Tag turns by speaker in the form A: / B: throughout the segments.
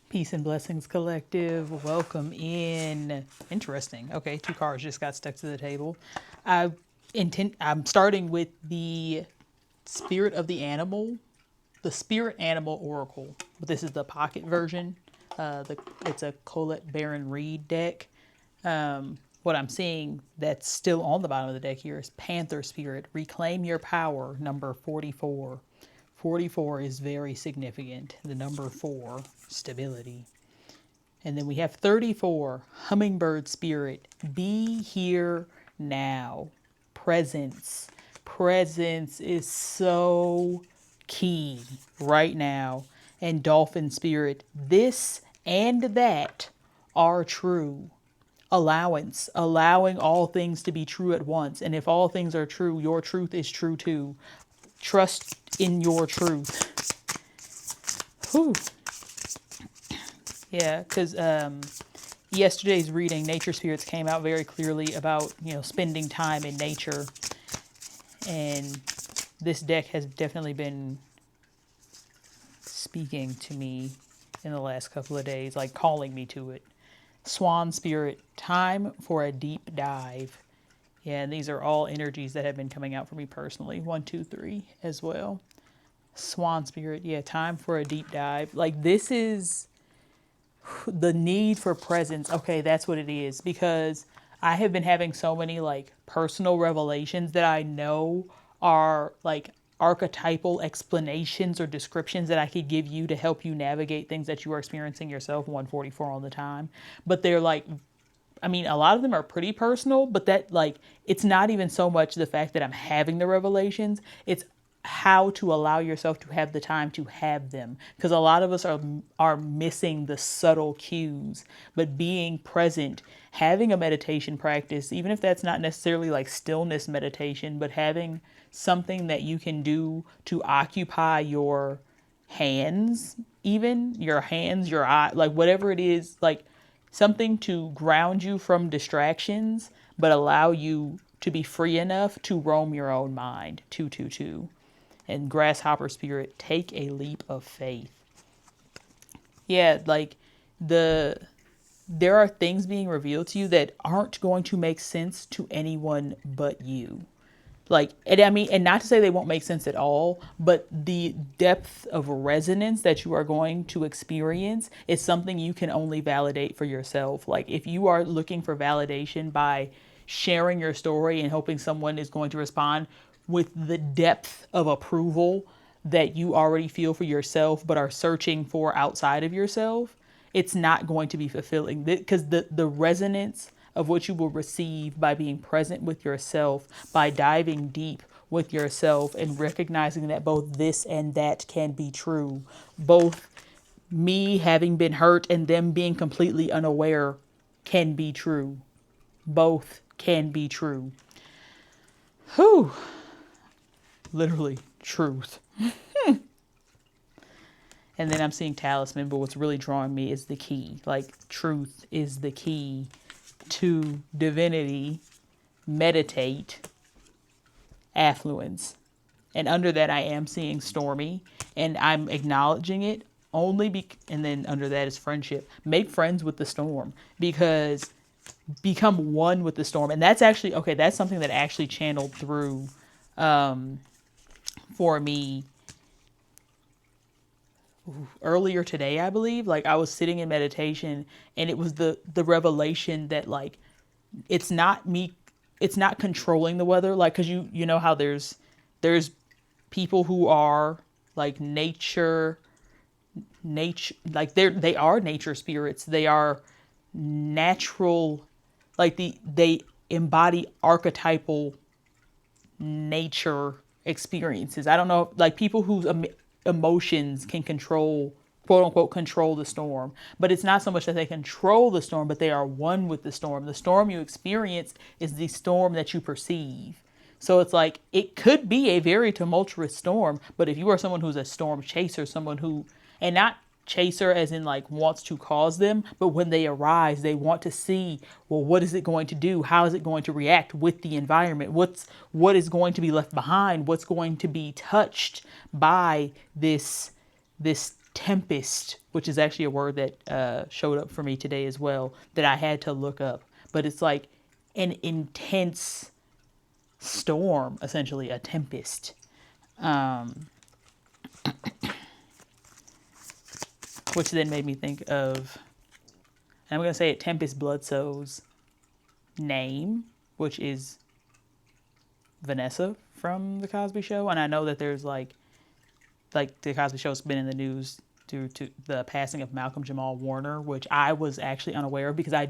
A: Peace and Blessings Collective. Welcome in. Interesting. Okay, two cards just got stuck to the table. I I'm starting with the Spirit of the Animal, the Spirit Animal Oracle. But this is the pocket version. It's a Colette Baron Reed deck. What I'm seeing that's still on the bottom of the deck here is Panther Spirit. Reclaim your power, number 44. 44 is very significant. The number 4, stability. And then we have 34, Hummingbird Spirit. Be here now. Presence. Presence is so key right now. And Dolphin Spirit. This and that are true. Allowance. Allowing all things to be true at once. And if all things are true, your truth is true too. Trust in your truth. Whew. Yeah, because yesterday's reading, Nature Spirits, came out very clearly about, spending time in nature. And this deck has definitely been speaking to me in the last couple of days, like calling me to it. Swan Spirit, time for a deep dive. Yeah, and these are all energies that have been coming out for me personally. 1, 2, 3 as well. Swan Spirit, yeah, time for a deep dive. Like, this is the need for presence. Okay, that's what it is. Because I have been having so many, like, personal revelations that I know are, like, archetypal explanations or descriptions that I could give you to help you navigate things that you are experiencing yourself, 144 all the time. But they're like, I mean, a lot of them are pretty personal, but that, like, it's not even so much the fact that I'm having the revelations, it's how to allow yourself to have the time to have them. Because a lot of us are missing the subtle cues, but being present, having a meditation practice, even if that's not necessarily like stillness meditation, but having something that you can do to occupy your hands, even your hands, your eye, like whatever it is, like something to ground you from distractions, but allow you to be free enough to roam your own mind. 222. And Grasshopper Spirit, take a leap of faith. Yeah, like there are things being revealed to you that aren't going to make sense to anyone but you. Like, and I mean, and not to say they won't make sense at all, but the depth of resonance that you are going to experience is something you can only validate for yourself. Like, if you are looking for validation by sharing your story and hoping someone is going to respond with the depth of approval that you already feel for yourself, but are searching for outside of yourself, it's not going to be fulfilling, because the resonance of what you will receive by being present with yourself, by diving deep with yourself and recognizing that both this and that can be true. Both me having been hurt and them being completely unaware can be true. Both can be true. Whew. Literally truth. And then I'm seeing talisman, but what's really drawing me is the key. Like, truth is the key to divinity, meditate, affluence. And under that, I am seeing stormy, and I'm acknowledging it and then under that is friendship. Make friends with the storm, because become one with the storm. And that's actually, okay, that's something that actually channeled through for me earlier today, I believe. Like, I was sitting in meditation, and it was the revelation that, like, it's not controlling the weather. Like, because you know how there's people who are like nature, like they are nature spirits. They are natural, like they embody archetypal nature experiences. I don't know, like people whose emotions can control, quote unquote, control the storm. But it's not so much that they control the storm, but they are one with the storm. The storm you experience is the storm that you perceive. So it's like, it could be a very tumultuous storm, but if you are someone who's a storm chaser, someone who, and not chaser as in like wants to cause them, but when they arise, they want to see, well, what is it going to do? How is it going to react with the environment? What is going to be left behind? What's going to be touched by this tempest which is actually a word that showed up for me today as well that I had to look up. But it's like an intense storm, essentially a tempest. Which then made me think of, and I'm going to say it, Tempest Bledsoe's name, which is Vanessa from The Cosby Show. And I know that there's like The Cosby Show's been in the news due to the passing of Malcolm Jamal Warner, which I was actually unaware of because I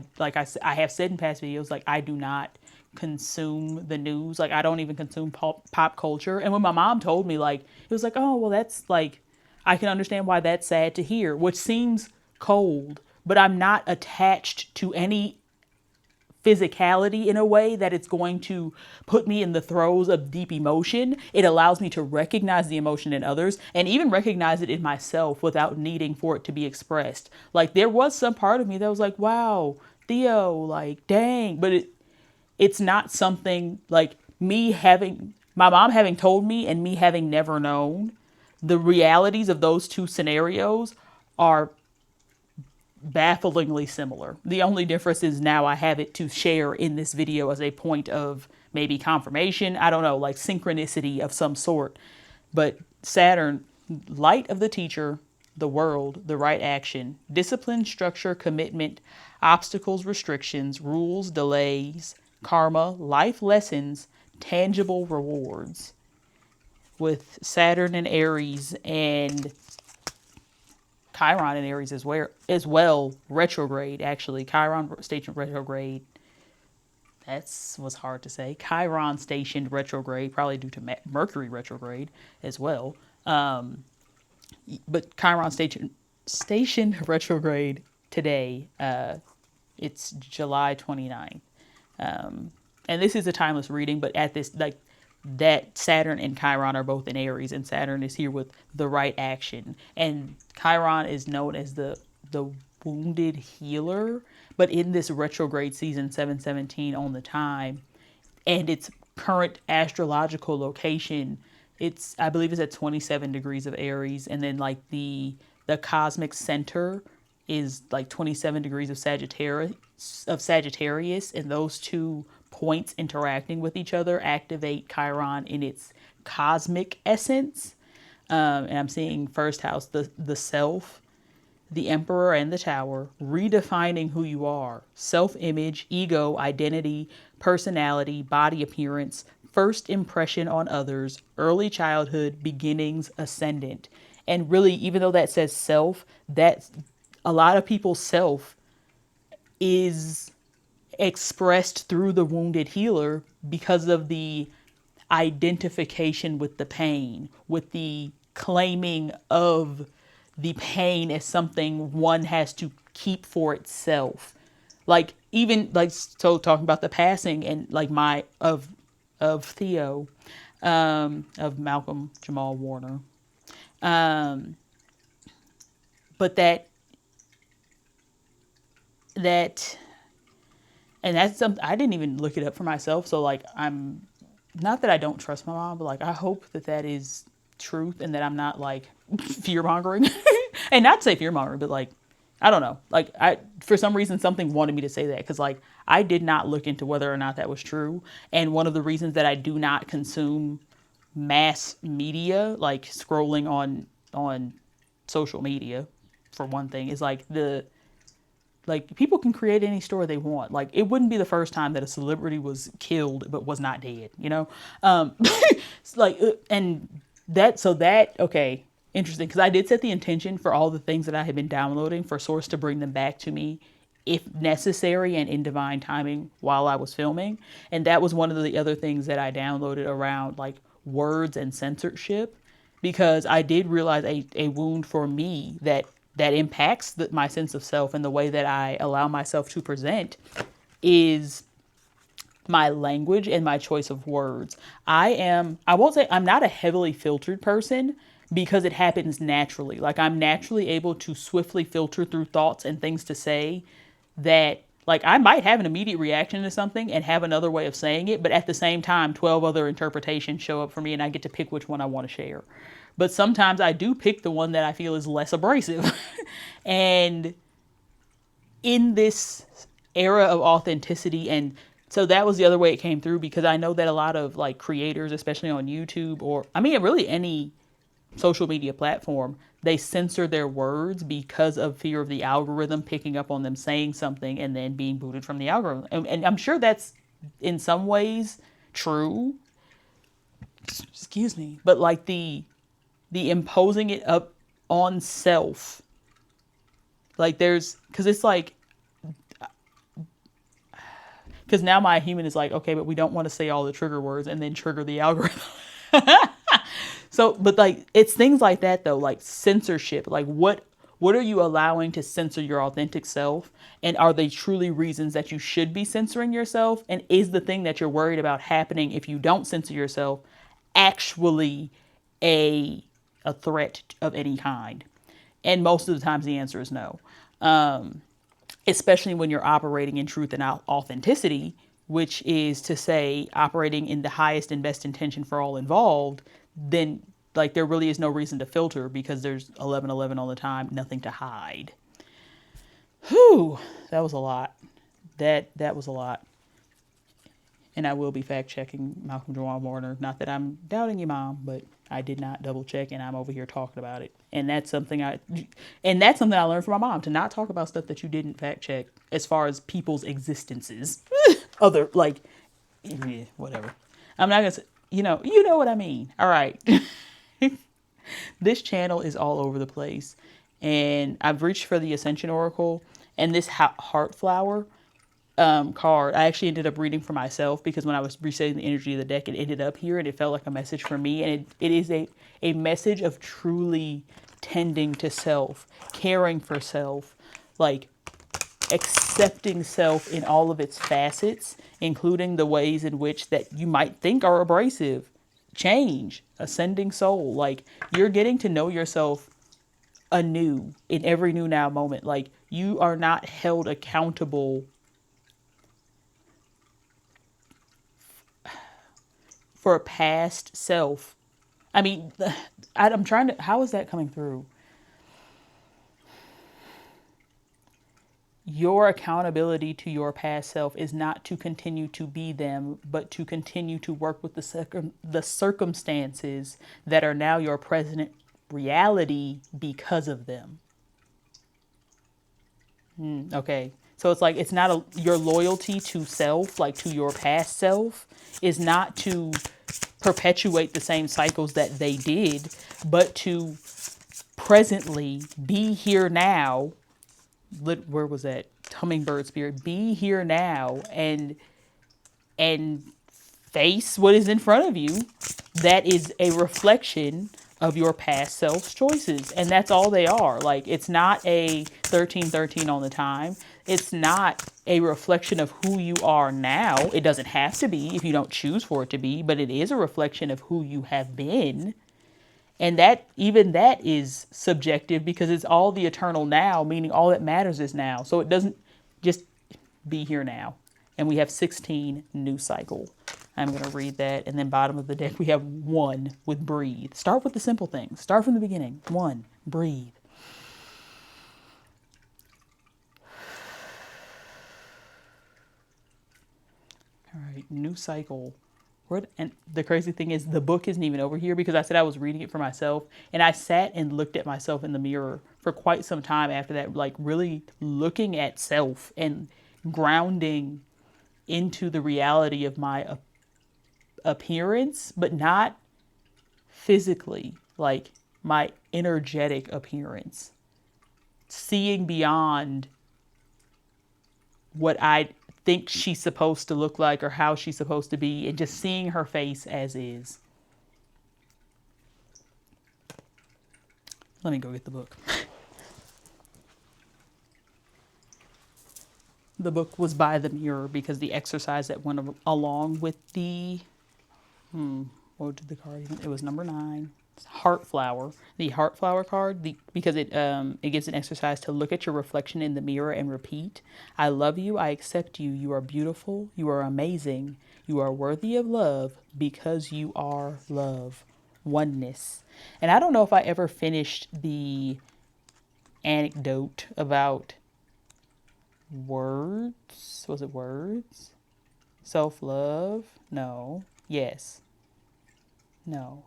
A: have said in past videos, like I do not consume the news. Like I don't even consume pop culture. And when my mom told me, like, it was like, oh, well, that's like, I can understand why that's sad to hear, which seems cold, but I'm not attached to any physicality in a way that it's going to put me in the throes of deep emotion. It allows me to recognize the emotion in others and even recognize it in myself without needing for it to be expressed. Like there was some part of me that was like, wow, Theo, like, dang. But it's not something like me having, my mom having told me and me having never known. The realities of those two scenarios are bafflingly similar. The only difference is now I have it to share in this video as a point of maybe confirmation. I don't know, like synchronicity of some sort. But Saturn, light of the teacher, the world, the right action, discipline, structure, commitment, obstacles, restrictions, rules, delays, karma, life lessons, tangible rewards. With Saturn and Aries and Chiron in Aries as well, retrograde, actually. Chiron stationed retrograde. Was hard to say. Chiron stationed retrograde, probably due to Mercury retrograde as well. But Chiron stationed retrograde today. It's July 29th. And this is a timeless reading, but at this, like, that Saturn and Chiron are both in Aries, and Saturn is here with the right action. And Chiron is known as the wounded healer, but in this retrograde season 717 on the time and its current astrological location, I believe it's at 27 degrees of Aries, and then like the cosmic center is like 27 degrees of Sagittarius, and those two points interacting with each other activate Chiron in its cosmic essence. And I'm seeing first house, the self, the emperor and the tower, redefining who you are, self-image, ego, identity, personality, body appearance, first impression on others, early childhood, beginnings, ascendant. And really, even though that says self, that's a lot of people's self is expressed through the wounded healer because of the identification with the pain, with the claiming of the pain as something one has to keep for itself. Like even like, so talking about the passing and like of Theo, of Malcolm Jamal Warner. But and that's something I didn't even look it up for myself. So like, I'm not that I don't trust my mom, but like, I hope that is truth and that I'm not like fear mongering and not to say fear mongering, but like, I don't know. Like for some reason, something wanted me to say that. Cause like, I did not look into whether or not that was true. And one of the reasons that I do not consume mass media, like scrolling on social media for one thing, is like people can create any story they want. Like it wouldn't be the first time that a celebrity was killed but was not dead, you know? Okay, interesting. Because I did set the intention for all the things that I had been downloading for Source to bring them back to me if necessary and in divine timing while I was filming. And that was one of the other things that I downloaded around like words and censorship, because I did realize a wound for me that impacts my sense of self and the way that I allow myself to present is my language and my choice of words. I won't say I'm not a heavily filtered person because it happens naturally. Like I'm naturally able to swiftly filter through thoughts and things to say that like I might have an immediate reaction to something and have another way of saying it, but at the same time, 12 other interpretations show up for me and I get to pick which one I want to share. But sometimes I do pick the one that I feel is less abrasive. And in this era of authenticity, and so that was the other way it came through, because I know that a lot of like creators, especially on YouTube, or I mean really any social media platform, they censor their words because of fear of the algorithm picking up on them saying something and then being booted from the algorithm. And I'm sure that's in some ways true. Excuse me. But like the imposing it up on self, like there's, because it's like, because now my human is like, okay, but we don't want to say all the trigger words and then trigger the algorithm. So, but like, it's things like that though, like censorship, like what are you allowing to censor your authentic self? And are they truly reasons that you should be censoring yourself? And is the thing that you're worried about happening if you don't censor yourself actually a threat of any kind? And most of the times the answer is no. Especially when you're operating in truth and authenticity, which is to say operating in the highest and best intention for all involved, then like there really is no reason to filter because there's 1111 all the time, nothing to hide. Whew, that was a lot. That was a lot. And I will be fact checking Malcolm Jamal Warner. Not that I'm doubting you, Mom, but I did not double check, and I'm over here talking about it. And that's something I learned from my mom, to not talk about stuff that you didn't fact check as far as people's existences. Other like, yeah, whatever. I'm not gonna say, you know what I mean. All right. This channel is all over the place, and I've reached for the Ascension Oracle and this Heart Flower card. I actually ended up reading for myself because when I was resetting the energy of the deck, it ended up here and it felt like a message for me. And it is a message of truly tending to self, caring for self, like accepting self in all of its facets, including the ways in which that you might think are abrasive. Change, ascending soul. Like you're getting to know yourself anew in every new now moment. Like you are not held accountable for a past self. I mean, I'm trying to, how is that coming through? Your accountability to your past self is not to continue to be them, but to continue to work with the circumstances that are now your present reality because of them. Okay. So it's like, it's not your loyalty to self, like to your past self, is not to perpetuate the same cycles that they did, but to presently be here now. Where was that? Hummingbird spirit. Be here now and face what is in front of you that is a reflection of your past self's choices. And that's all they are. Like, it's not a 1313 all the time. It's not a reflection of who you are now. It doesn't have to be if you don't choose for it to be, but it is a reflection of who you have been. And that, even that is subjective because it's all the eternal now, meaning all that matters is now. So it doesn't just be here now. And we have 16 new cycle. I'm going to read that. And then bottom of the deck, we have 1 with breathe. Start with the simple things. Start from the beginning. 1, breathe. All right, new cycle. And the crazy thing is the book isn't even over here because I said I was reading it for myself. And I sat and looked at myself in the mirror for quite some time after that, like really looking at self and grounding into the reality of my appearance, but not physically, like my energetic appearance. Seeing beyond what I think she's supposed to look like or how she's supposed to be, and just seeing her face as is. Let me go get the book. The book was by the mirror because the exercise that went along with the what did the card even? It was number 9. Heart flower, the heart flower card, because it gives an exercise to look at your reflection in the mirror and repeat, I love you, I accept you, you are beautiful, you are amazing, you are worthy of love because you are love. oneness. And I don't know if I ever finished the anecdote about words. Was it words? Self-love? No. Yes. No.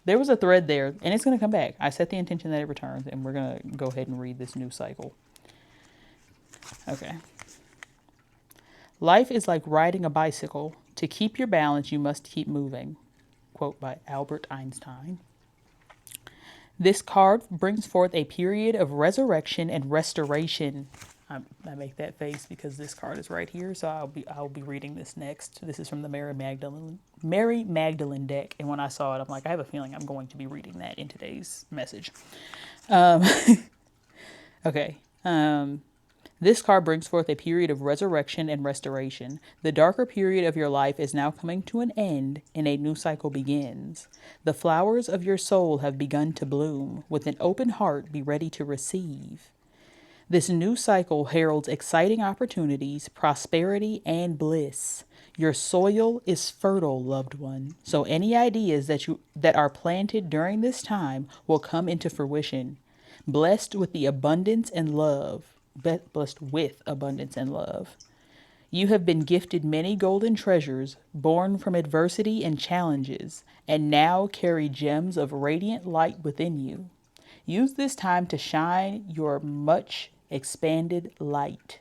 A: There was a thread there, and it's going to come back. I set the intention that it returns, and we're going to go ahead and read this new cycle. Okay. Life is like riding a bicycle. To keep your balance, you must keep moving. Quote by Albert Einstein. This card brings forth a period of resurrection and restoration. I make that face because this card is right here, so I'll be reading this next. This is from the Mary Magdalene deck, and when I saw it, I'm like, I have a feeling I'm going to be reading that in today's message. Okay. This card brings forth a period of resurrection and restoration. The darker period of your life is now coming to an end, and a new cycle begins. The flowers of your soul have begun to bloom. With an open heart, be ready to receive. This new cycle heralds exciting opportunities, prosperity, and bliss. Your soil is fertile, loved one, so any ideas that are planted during this time will come into fruition. Blessed with abundance and love. You have been gifted many golden treasures, born from adversity and challenges, and now carry gems of radiant light within you. Use this time to shine your much expanded light.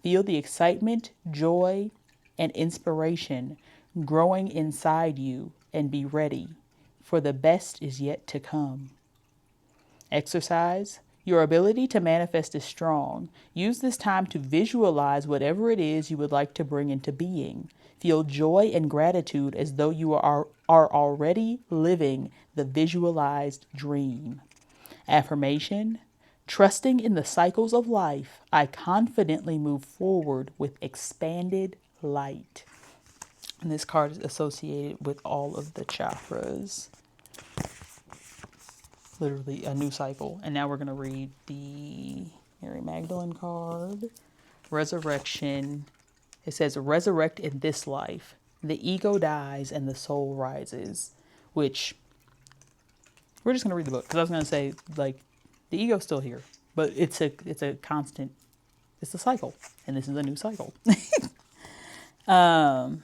A: Feel the excitement, joy, and inspiration growing inside you, and be ready, for the best is yet to come. Exercise. Your ability to manifest is strong. Use this time to visualize whatever it is you would like to bring into being. Feel joy and gratitude as though you are already living the visualized dream. Affirmation. Trusting in the cycles of life, I confidently move forward with expanded light. And this card is associated with all of the chakras. Literally a new cycle. And now we're going to read the Mary Magdalene card. Resurrection. It says, resurrect in this life. The ego dies and the soul rises. Which, we're just going to read the book. Because I was going to say, like, the ego's still here. But it's a constant, it's a cycle. And this is a new cycle. And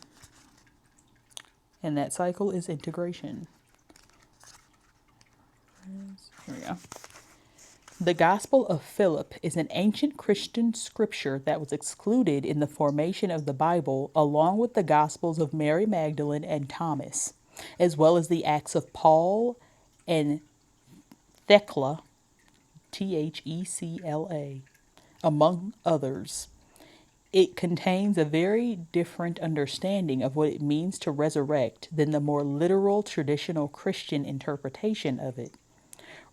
A: that cycle is integration. Here we go. The Gospel of Philip is an ancient Christian scripture that was excluded in the formation of the Bible, along with the Gospels of Mary Magdalene and Thomas, as well as the Acts of Paul and Thecla, Thecla, among others. It contains a very different understanding of what it means to resurrect than the more literal traditional Christian interpretation of it.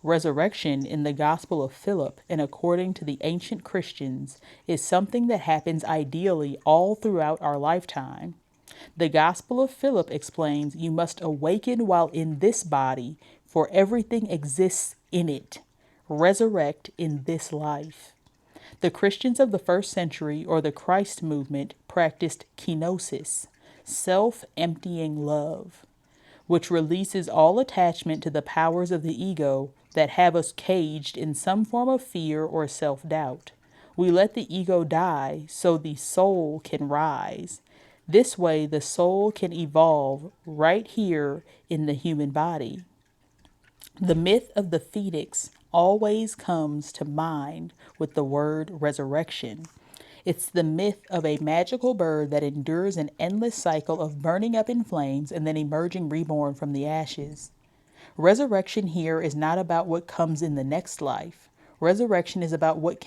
A: Resurrection in the Gospel of Philip and according to the ancient Christians is something that happens ideally all throughout our lifetime. The Gospel of Philip explains you must awaken while in this body, for everything exists in it. Resurrect in this life. The Christians of the first century, or the Christ movement, practiced kenosis, self-emptying love, which releases all attachment to the powers of the ego that have us caged in some form of fear or self-doubt. We let the ego die so the soul can rise. This way, the soul can evolve right here in the human body. The myth of the phoenix always comes to mind with the word resurrection. It's the myth of a magical bird that endures an endless cycle of burning up in flames and then emerging reborn from the ashes. Resurrection here is not about what comes in the next life. Resurrection is about what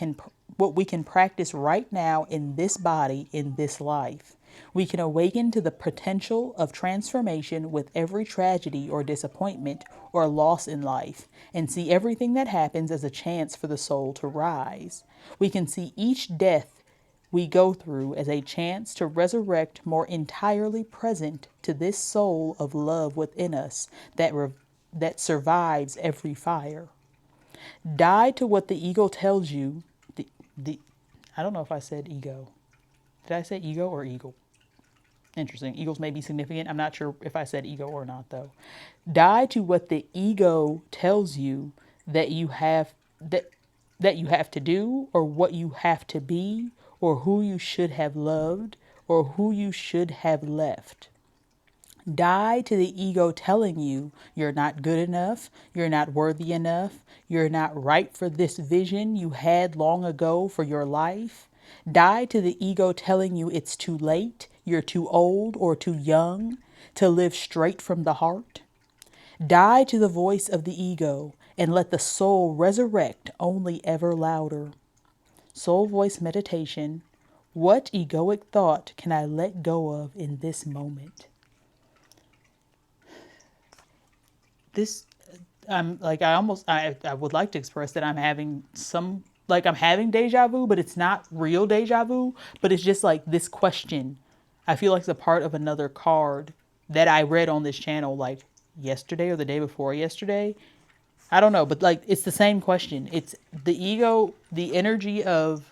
A: we can practice right now in this body, in this life. We can awaken to the potential of transformation with every tragedy or disappointment or loss in life, and see everything that happens as a chance for the soul to rise. We can see each death we go through as a chance to resurrect more entirely present to this soul of love within us that survives every fire. Die to what the ego tells you. I don't know if I said ego. Did I say ego or eagle? Interesting. Egos may be significant. I'm not sure if I said ego or not, though. Die to what the ego tells you that you have that that you have to do, or what you have to be, or who you should have loved, or who you should have left. Die to the ego telling you you're not good enough, you're not worthy enough, you're not right for this vision you had long ago for your life. Die to the ego telling you it's too late, you're too old or too young to live straight from the heart. Die to the voice of the ego and let the soul resurrect only ever louder. Soul voice meditation. What egoic thought can I let go of in this moment? This I'm like I would like to express that I'm having some, like, I'm having deja vu, but it's not real deja vu, but it's just like this question. I feel like it's a part of another card that I read on this channel like yesterday or the day before yesterday. I don't know, but like it's the same question. It's the ego, the energy of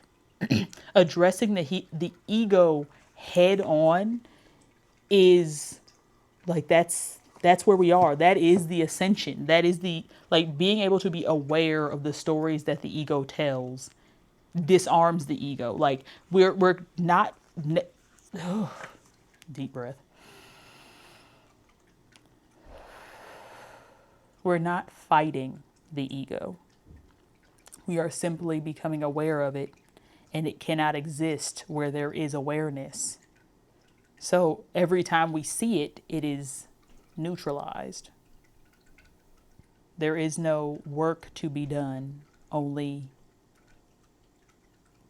A: addressing the ego head on is like that's where we are. That is the ascension. That is the, like, being able to be aware of the stories that the ego tells disarms the ego. Like we're not deep breath. We're not fighting the ego. We are simply becoming aware of it, and it cannot exist where there is awareness. So every time we see it, it is neutralized. There is no work to be done, only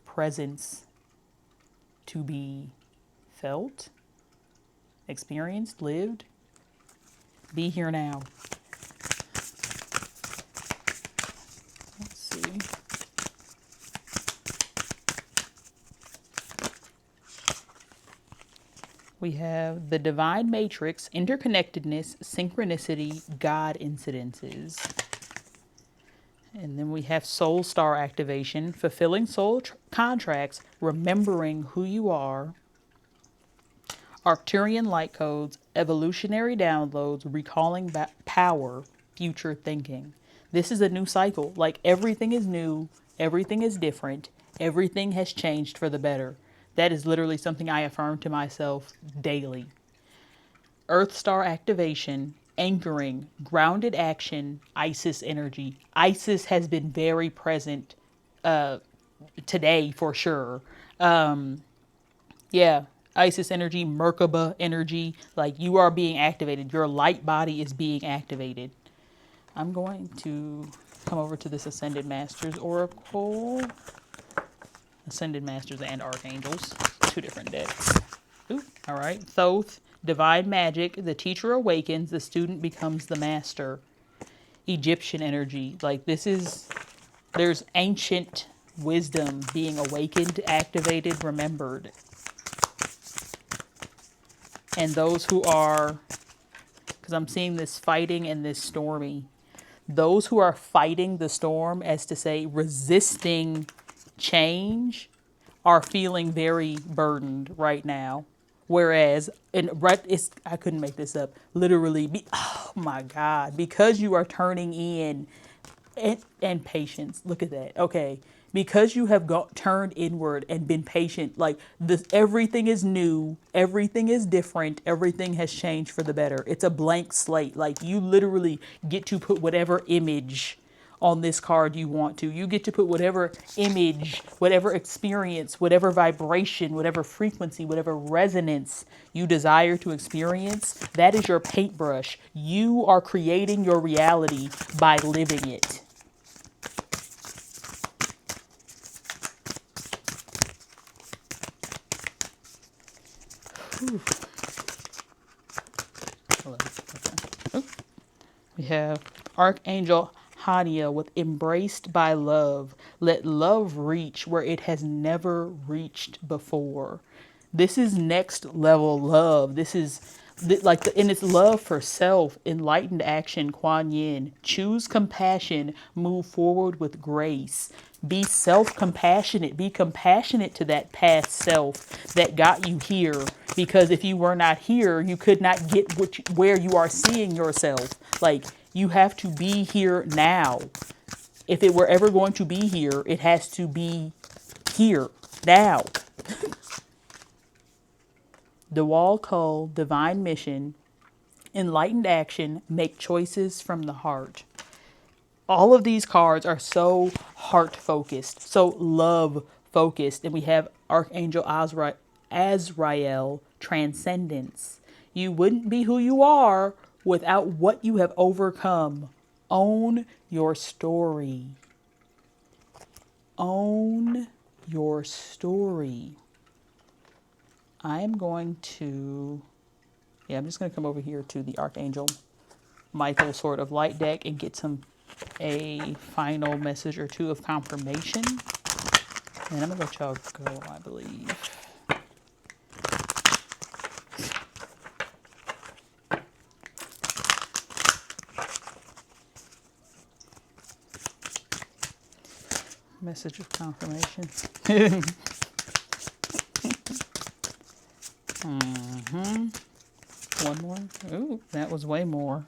A: presence to be felt, experienced, lived. Be here now. Let's see. We have the divine matrix, interconnectedness, synchronicity, God incidences. And then we have soul star activation, fulfilling soul contracts, remembering who you are, Arcturian light codes, evolutionary downloads, recalling power, future thinking. This is a new cycle. Like, everything is new, everything is different, everything has changed for the better. That is literally something I affirm to myself daily. Earth star activation, anchoring, grounded action, Isis energy. Isis has been very present today for sure. Yeah, Isis energy, Merkaba energy, like, you are being activated. Your light body is being activated. I'm going to come over to this Ascended Masters Oracle. Ascended Masters and Archangels, two different decks. Ooh, all right. Thoth, divine magic. The teacher awakens, the student becomes the master. Egyptian energy. Like, there's ancient wisdom being awakened, activated, remembered. And those who are, because I'm seeing this fighting and this stormy, those who are fighting the storm, as to say, resisting change, are feeling very burdened right now. Whereas, I couldn't make this up. Literally, oh my God, because you are turning in and patience. Look at that. Okay, because you have turned inward and been patient. Like, this, everything is new, everything is different, everything has changed for the better. It's a blank slate. Like, you literally get to put whatever image on this card you want to. You get to put whatever image, whatever experience, whatever vibration, whatever frequency, whatever resonance you desire to experience. That is your paintbrush. You are creating your reality by living it. Whew. Okay. We have Archangel Hania with embraced by love. Let love reach where it has never reached before. This is next level love. This is and it's love for self, enlightened action, Kuan Yin. Choose compassion, move forward with grace. Be self-compassionate. Be compassionate to that past self that got you here, Because if you were not here, you could not get where you are seeing yourself. Like, you have to be here now. If it were ever going to be here, it has to be here now. The wall call, divine mission, enlightened action, make choices from the heart. All of these cards are so heart focused, so love focused. And we have Archangel Azrael, transcendence. You wouldn't be who you are without what you have overcome. Own your story. Own your story. I am going to, I'm just going to come over here to the Archangel Michael sort of light deck and get a final message or two of confirmation. And I'm going to let y'all go, I believe. Message of confirmation. One more. Ooh, that was way more.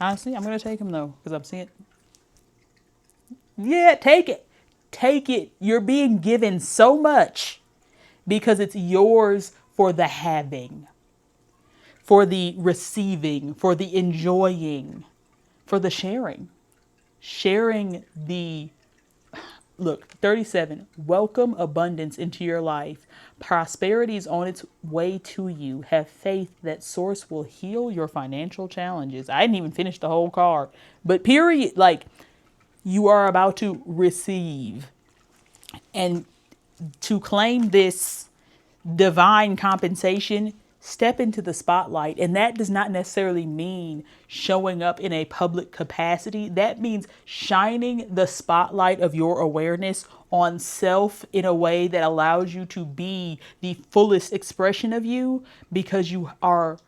A: Honestly, I'm going to take him though, because I'm seeing. Yeah, take it. Take it. You're being given so much because it's yours for the having, for the receiving, for the enjoying, for the sharing. Sharing the. Look, 37. Welcome abundance into your life. Prosperity is on its way to you. Have faith that source will heal your financial challenges. I didn't even finish the whole card. But period, like, you are about to receive. And to claim this divine compensation, step into the spotlight. And that does not necessarily mean showing up in a public capacity. That means shining the spotlight of your awareness on self in a way that allows you to be the fullest expression of you, because you are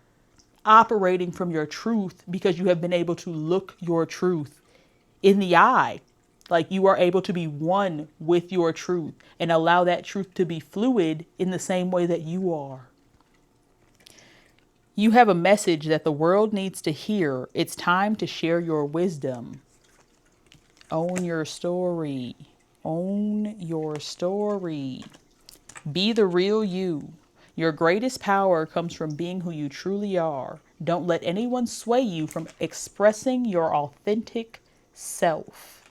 A: operating from your truth, because you have been able to look your truth in the eye. Like, you are able to be one with your truth and allow that truth to be fluid in the same way that you are. You have a message that the world needs to hear. It's time to share your wisdom. Own your story. Own your story. Be the real you. Your greatest power comes from being who you truly are. Don't let anyone sway you from expressing your authentic self.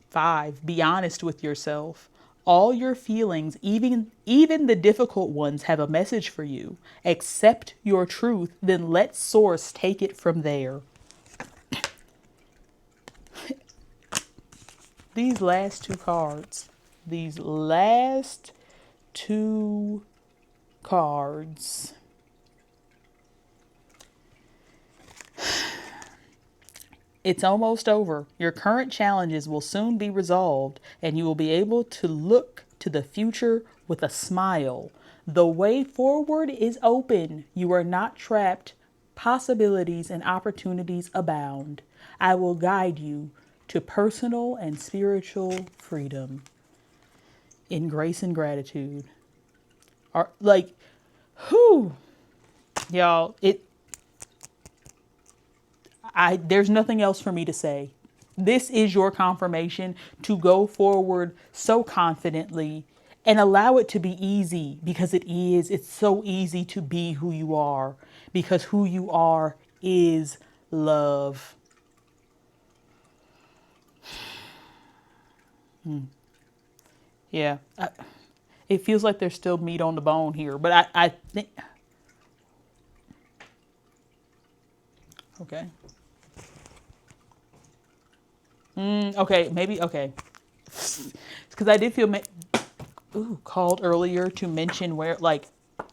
A: 5. Be honest with yourself. All your feelings, even the difficult ones, have a message for you. Accept your truth, then let source take it from there. These last two cards. It's almost over. Your current challenges will soon be resolved, and you will be able to look to the future with a smile. The way forward is open. You are not trapped. Possibilities and opportunities abound. I will guide you to personal and spiritual freedom. In grace and gratitude. Y'all, there's nothing else for me to say. This is your confirmation to go forward so confidently and allow it to be easy, because it is. It's so easy to be who you are, because who you are is love. Yeah. It feels like there's still meat on the bone here, but I think. Okay. Okay, maybe, okay. Because I did feel called earlier to mention where, like,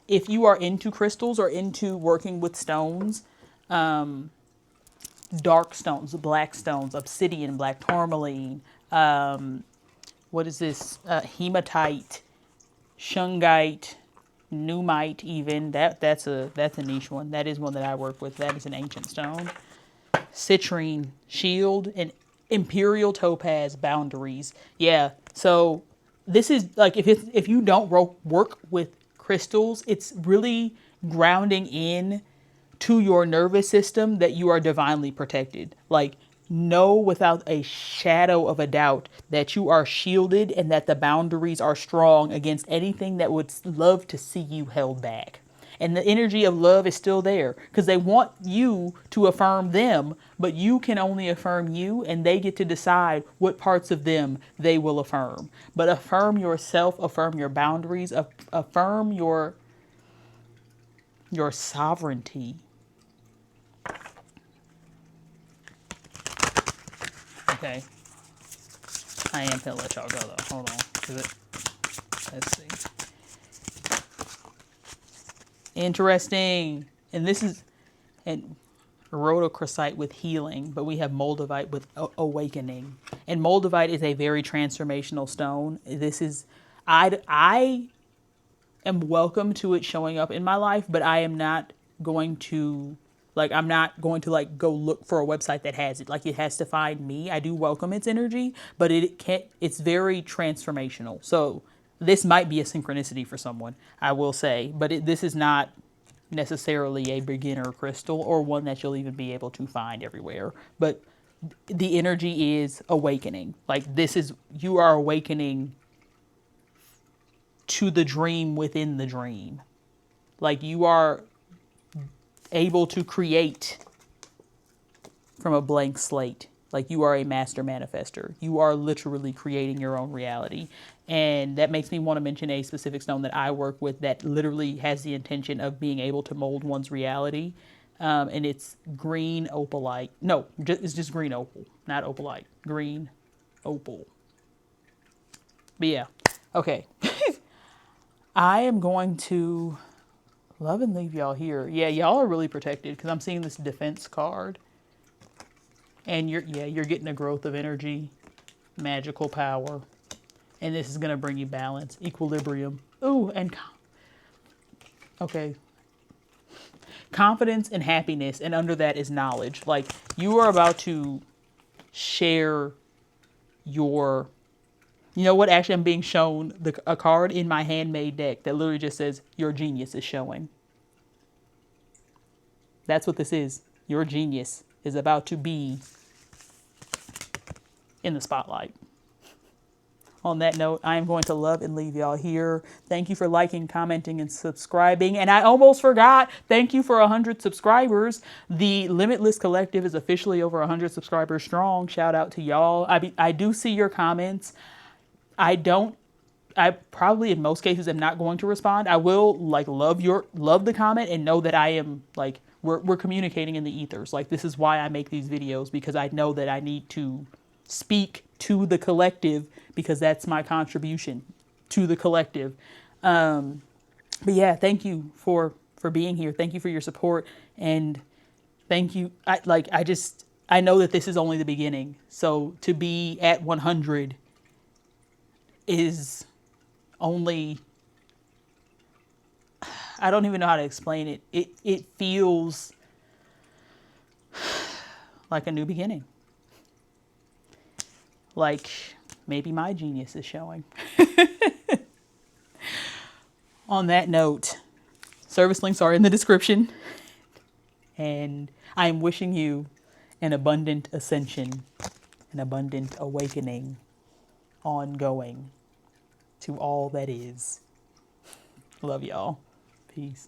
A: if you are into crystals or into working with stones, dark stones, black stones, obsidian, black tourmaline, what is this? Hematite, shungite, pneumite, even. That's a niche one. That is one that I work with. That is an ancient stone. Citrine, shield, and imperial topaz, boundaries. Yeah, so this is like, if you don't work with crystals, it's really grounding in to your nervous system that you are divinely protected. Like, know without a shadow of a doubt that you are shielded and that the boundaries are strong against anything that would love to see you held back. And the energy of love is still there because they want you to affirm them, but you can only affirm you, and they get to decide what parts of them they will affirm. But affirm yourself, affirm your boundaries, affirm your sovereignty. Okay. I am gonna let y'all go though. Hold on. Let's see. Interesting. And this is and rhodochrosite with healing, but we have moldavite with awakening. And moldavite is a very transformational stone. This is I am welcome to it showing up in my life, but I am not going to I'm not going to go look for a website that has it. Like, it has to find me. I do welcome its energy, but it's very transformational. So this might be a synchronicity for someone, I will say, but this is not necessarily a beginner crystal or one that you'll even be able to find everywhere. But the energy is awakening. Like, you are awakening to the dream within the dream. Like, you are able to create from a blank slate. Like, you are a master manifester. You are literally creating your own reality. And that makes me want to mention a specific stone that I work with that literally has the intention of being able to mold one's reality. And it's green opalite. No, it's just green opal, not opalite. Green opal. But yeah, okay. I am going to love and leave y'all here. Yeah, y'all are really protected because I'm seeing this defense card. And you're getting a growth of energy, magical power. And this is going to bring you balance, equilibrium. Ooh, and okay. Confidence and happiness, and under that is knowledge. Like, you are about to share your, you know what? Actually, I'm being shown a card in my handmade deck that literally just says, your genius is showing. That's what this is. Your genius is about to be in the spotlight. On that note, I am going to love and leave y'all here. Thank you for liking, commenting, and subscribing. And I almost forgot, thank you for 100 subscribers. The Lymitless Collective is officially over 100 subscribers strong. Shout out to y'all. I do see your comments. I probably in most cases am not going to respond. I will love the comment and know that I am we're communicating in the ethers. Like, this is why I make these videos, because I know that I need to speak to the collective, because that's my contribution to the collective. But yeah, thank you for being here. Thank you for your support, and thank you. I know that this is only the beginning. So to be at 100 is only, I don't even know how to explain it. It feels like a new beginning. Like, maybe my genius is showing. On that note, service links are in the description. And I am wishing you an abundant ascension, an abundant awakening, ongoing to all that is. Love y'all. Peace.